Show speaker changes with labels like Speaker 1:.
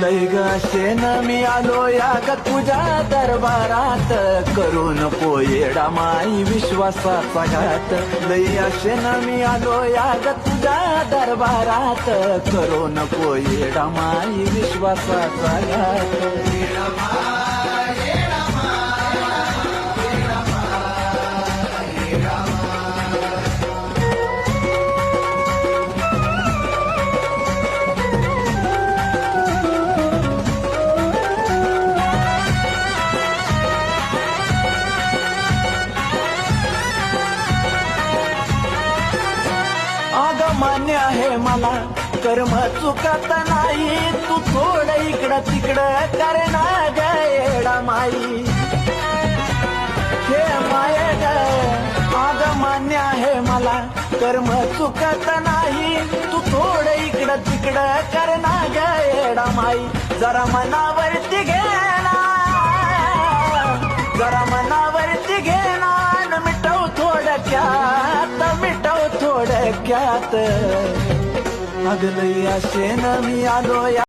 Speaker 1: लय ग शेन मी आलो या ग तुझ्या दरबारात, करू नको येडा माई विश्वासाचा घात. लय शेन मी आलो या ग तुझ्या दरबारात, करू नको येडा माई विश्वासाचा घात. मान्य आहे मला कर्म चुकत नाही, तू थोडं इकडं तिकडं कर ना ग येडा माई. हे माय ग आग मान्य आहे मला कर्म चुकत नाही, तू थोडं इकडं तिकडं कर ना ग येडा माई. जरा मनावरती घे ना, जरा मनावरती घे ना, मिटव थोडक्यात, मिटव थोडक्यात. अगलई शेन मी आलो या